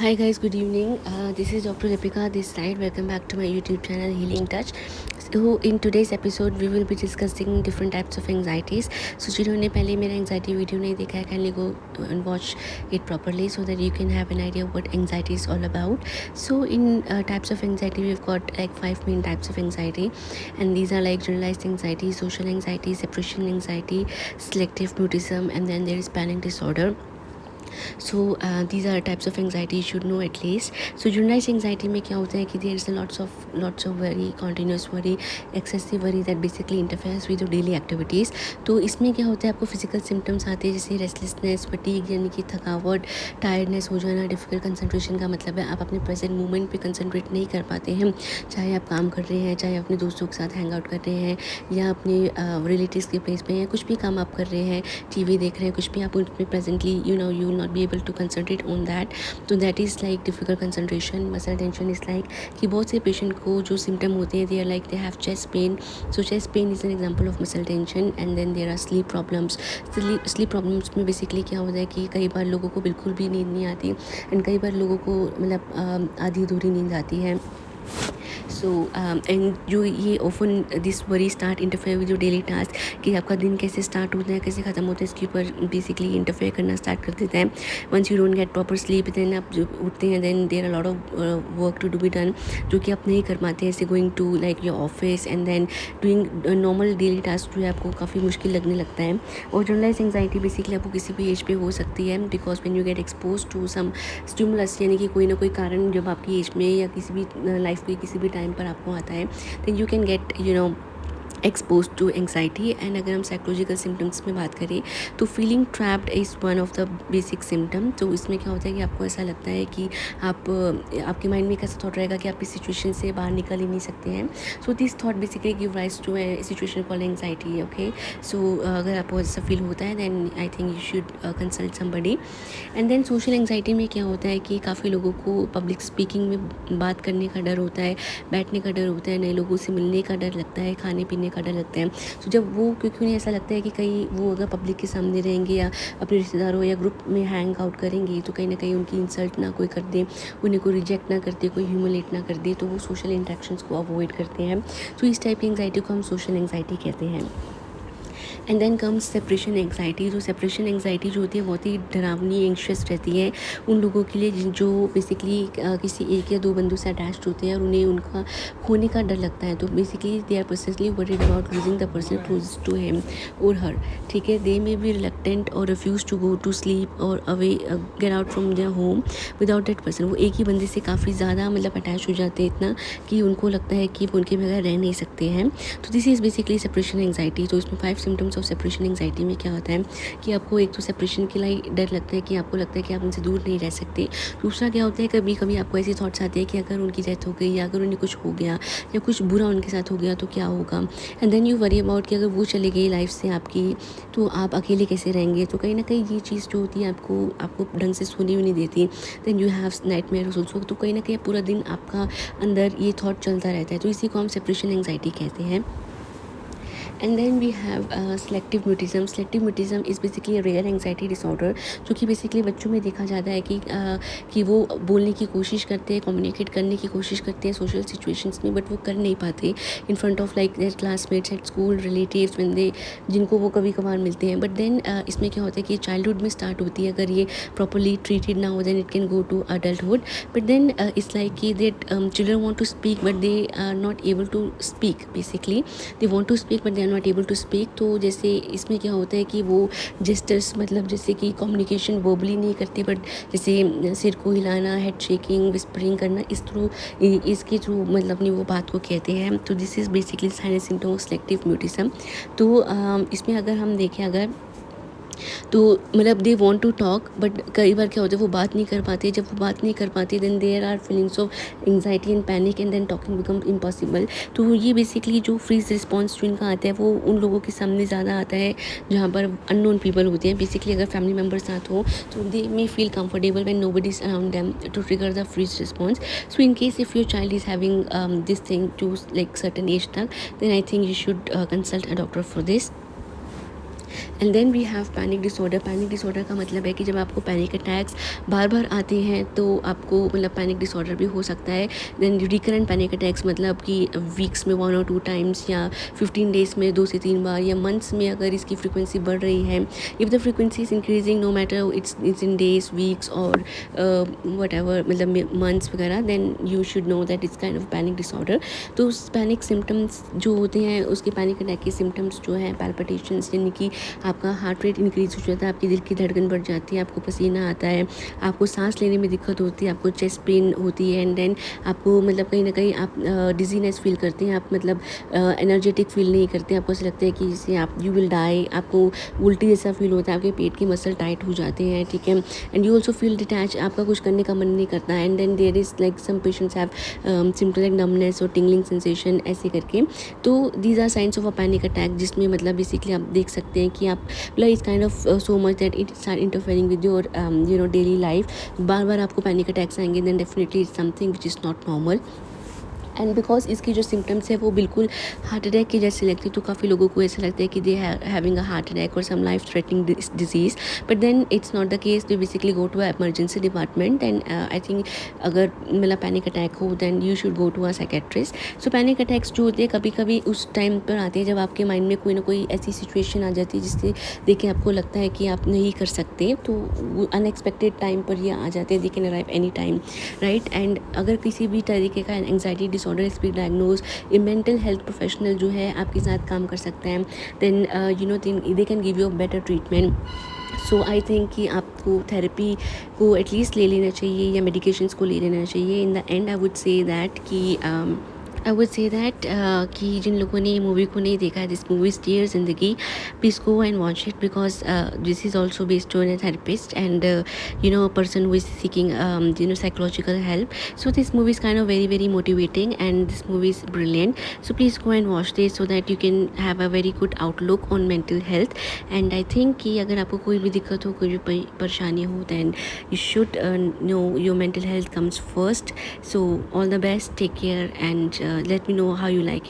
Hi guys, good evening. This is Dr. Deepika this side. Welcome back to my YouTube channel Healing Touch. So in today's episode we will be discussing different types of anxieties. So जिन्होंने पहले मेरा anxiety video नहीं देखा है, kindly go and watch it properly so that you can have an idea of what anxiety is all about. So in types of anxiety we've got like 5 main types of anxiety, and these are like generalized anxiety, social anxiety, separation anxiety, selective mutism, and then there is panic disorder. So these are types of anxiety you should know at least. So generalized anxiety में क्या होता है कि there is lots of worry, continuous worry, excessive worry that basically interferes with your daily activities. तो इसमें क्या होता है, आपको physical symptoms आते हैं जैसे restlessness, fatigue यानी कि थकावट, tiredness हो जाना, difficult concentration का मतलब है आप अपने present moment पे concentrate नहीं कर पाते हैं, चाहे आप काम कर रहे हैं, चाहे अपने दोस्तों के साथ हैंग आउट कर रहे हैं या अपने रिलेटिव्स के प्लेस पे हैं, कुछ भी काम आप कर रहे हैं, टीवी देख रहे हैं, कुछ भी आप उसमें presently you will not be able to concentrate on that. तो that is like difficult concentration. Muscle tension is like कि बहुत से पेशेंट को जो सिम्टम होते हैं they are like they have chest pain. So chest pain is an example of muscle tension. And then there are sleep problems. Sleep problems में basically क्या होता है कि कई बार लोगों को बिल्कुल भी नींद नहीं आती, एंड कई बार लोगों को मतलब आधी अधूरी नींद आती है. सो एंड जो ये often this worry start interfere with your daily task कि आपका दिन कैसे स्टार्ट होता है, कैसे ख़त्म होता है, इसके ऊपर बेसिकली इंटरफेयर करना स्टार्ट कर देता है. Once you don't get proper sleep, then आप जो उठते हैं then there are lot of work to be done जो कि आप नहीं कर पाते हैं, जैसे going to like your office and then doing normal daily task जो है आपको काफ़ी मुश्किल लगने लगता है. और जनरलाइज एंग्जाइटी बेसिकली आपको किसी भी एज पे हो सकती है because when you get expose to some stimulus यानी कि कोई ना कोई कारण जब आपकी एज में या किसी भी लाइफ के किसी भी टाइम पर आपको आता है, then you can get expose to anxiety. And अगर हम साइकोलॉजिकल सिम्टम्स में बात करें तो feeling trapped is one of the basic symptom. तो इसमें क्या होता है कि आपको ऐसा लगता है कि आपके माइंड में एक ऐसा थॉट रहेगा कि आप इस सिचुएशन से बाहर निकल ही नहीं सकते हैं. So this thought basically give rise to a situation called anxiety. Okay, so अगर आपको ऐसा फील होता है then I think you should consult somebody. And then social anxiety में क्या होता है कि काफ़ी लोगों को पब्लिक स्पीकिंग में बात करने का डर होता है, बैठने का डर होता है, नए लोगों से मिलने का डर लगता है, खाने पीने का डर लगता है. तो जब वो क्योंकि उन्हें ऐसा लगता है कि कहीं वो अगर पब्लिक के सामने रहेंगे या अपने रिश्तेदारों या ग्रुप में हैंग आउट करेंगे तो कहीं ना कहीं उनकी इंसल्ट ना कोई कर दे, उन्हें कोई रिजेक्ट ना कर दे, कोई ह्यूमिलेट ना कर दे, तो वो सोशल इंटरेक्शंस को अवॉइड करते हैं. तो इस टाइप की एंग्जाइटी को हम सोशल एंग्जाइटी कहते हैं. And then comes separation anxiety. जो सेपरेशन एंग्जाइटी जो होती है बहुत ही डरावनी एंग्शियस रहती है उन लोगों के लिए जो बेसिकली किसी एक या दो बंदों से अटैच्ड होते हैं और उन्हें उनका खोने का डर लगता है. तो basically they are personally worried about losing the person close to him और हर. ठीक है, दे मे बी रिलक्टेंट और refuse to go to sleep और away get out from their home without that person. वो एक ही बंदे से काफ़ी ज़्यादा मतलब अटैच हो जाते हैं इतना कि उनको लगता है कि वो उनके बगैर रह नहीं सकते हैं. तो this is basically separation anxiety. तो इसमें 5 सिम्टम्स ऑफ सेपरेशन एंग्जाइटी में क्या होता है कि आपको एक तो सेपरेशन के लिए डर लगता है कि आपको लगता है कि आप उनसे दूर नहीं रह सकते. दूसरा क्या होता है, कभी कभी आपको ऐसे थॉट्स आते हैं कि अगर उनकी डेथ हो गई या अगर उन्हें कुछ हो गया या कुछ बुरा उनके साथ हो गया तो क्या होगा. And then you worry about कि अगर वो चले गई लाइफ से आपकी तो आप अकेले कैसे रहेंगे. तो कहीं ना कहीं ये चीज़ जो होती है आपको ढंग से सोने भी नहीं देती. Then you have nightmares also. तो कहीं ना कहीं पूरा दिन आपका अंदर ये थॉट चलता रहता है. तो इसी को हम सेपरेशन एंग्जाइटी कहते हैं. And then we have selective mutism. Selective mutism is basically rare anxiety disorder जो कि बेसिकली बच्चों में देखा जाता है कि वो बोलने की कोशिश करते हैं, कम्युनिकेट करने की कोशिश करते हैं सोशल सिचुएशंस में, बट वो कर नहीं पाते in front of like their classmates at school, relatives when they जिनको वो कभी कभार मिलते हैं. बट देन इसमें क्या होता है कि चाइल्डहुड में स्टार्ट होती है. अगर ये प्रॉपरली ट्रीटेड ना हो then it can go to adulthood. But then it's like कि that children want to speak but they are not able to speak. Basically they want to speak but they are not able to speak. तो जैसे इसमें क्या होता है कि वो gestures मतलब जैसे कि कम्युनिकेशन वर्बली नहीं करते बट जैसे सिर को हिलाना, हेड शेकिंग, विस्परिंग करना, इस थ्रू इसके थ्रू मतलब अपनी वो बात को कहते हैं. तो this is basically sign and symptom of selective mutism. तो इसमें अगर हम देखें अगर तो मतलब they want to talk but कई बार क्या होता है वो बात नहीं कर पाते. जब वो बात नहीं कर पाते then there are feelings of anxiety and panic and then talking become impossible. तो ये बेसिकली जो फ्रीज रिस्पॉन्स जो इनका आता है वो उन लोगों के सामने ज़्यादा आता है जहाँ पर अननोन पीपल होते हैं. बेसिकली अगर फैमिली मेम्बर साथ हो तो they may feel comfortable when nobody is around them to trigger the freeze response. So in case if your child is having this thing to like certain age तक then I think you should consult a doctor for this. And then we have panic disorder. Panic disorder का मतलब है कि जब आपको panic attacks बार बार आते हैं तो आपको मतलब पैनिक डिसऑर्डर भी हो सकता है। देन रिकरेंट पैनिक अटैक्स मतलब कि वीक्स में 1 और 2 टाइम्स या 15 डेज़ में 2 से 3 बार या मंथ्स में अगर इसकी फ्रीक्वेंसी बढ़ रही है, if the frequency is increasing no matter it's in days weeks और वट एवर मतलब मंथ्स वगैरह, then you should know that it's kind of panic disorder. तो उस पैनिक सिम्टम्स जो होते हैं, उसके पैनिक अटैक के सिम्टम्स जो हैं पैल्पिटेशंस, यानी कि आपका हार्ट रेट इंक्रीज हो जाता है, आपकी दिल की धड़कन बढ़ जाती है, आपको पसीना आता है, आपको सांस लेने में दिक्कत होती है, आपको चेस्ट पेन होती है, एंड देन आपको मतलब कहीं ना कहीं आप डिजीनेस फील करते हैं, आप मतलब एनर्जेटिक फील नहीं करते, आपको ऐसा लगता है कि जैसे आप यू विल डाई, आपको उल्टी जैसा फील होता है, आपके पेट के मसल टाइट हो जाते हैं, ठीक है। And you also feel detach, आपका कुछ करने का मन नहीं करता। And then there is like some patients have symptom like numbness और टिंगलिंग सेंसेशन ऐसे करके। तो these are signs of a panic attack, जिसमें मतलब बेसिकली आप देख सकते हैं कि आप मतलब it's kind of so much that it start interfering with your daily life. बार बार आपको पैनिक अटैक्स आएंगे, then definitely it's something which is not normal. And because इसकी जो सिम्टम्स है वो बिल्कुल हार्ट अटैक के जैसे लगती है, तो काफ़ी लोगों को ऐसा लगता है कि they having a heart attack और some life threatening disease, but then it's not the case. They basically go to emergency department and I think अगर मतलब पैनिक अटैक हो then you should go to a psychiatrist. So panic attacks जो होते हैं कभी कभी उस time पर आते हैं जब आपके माइंड में कोई ना कोई ऐसी सिचुएशन आ जाती है जिससे देख के आपको लगता है कि आप नहीं कर सकते, तो वो अनएक्सपेक्टेड टाइम पर ये आ जाते हैं, they can arrive any time, right. And अगर किसी भी तरीके का anxiety disorder is be diagnose, ये मेंटल हेल्थ प्रोफेशनल जो है आपके साथ काम कर सकते हैं, then they can give you a better treatment. So I think कि आपको थेरेपी को एटलीस्ट ले लेना चाहिए या मेडिकेशंस को ले लेना चाहिए। In the and I would say that कि जिन लोगों ने ये मूवी को नहीं देखा है, दिस मूवी इज़ डियर ज़िंदगी, please go and watch it because this is also based on a therapist and a person who is seeking psychological help. So this movie is kind of very very motivating and this movie is brilliant. So please go and watch this so that you can have a very good outlook on mental health. And I think कि अगर आपको कोई भी दिक्कत हो, कोई भी परेशानी हो, then you should know your mental health comes first. So all the best, take care and let me know how you like it.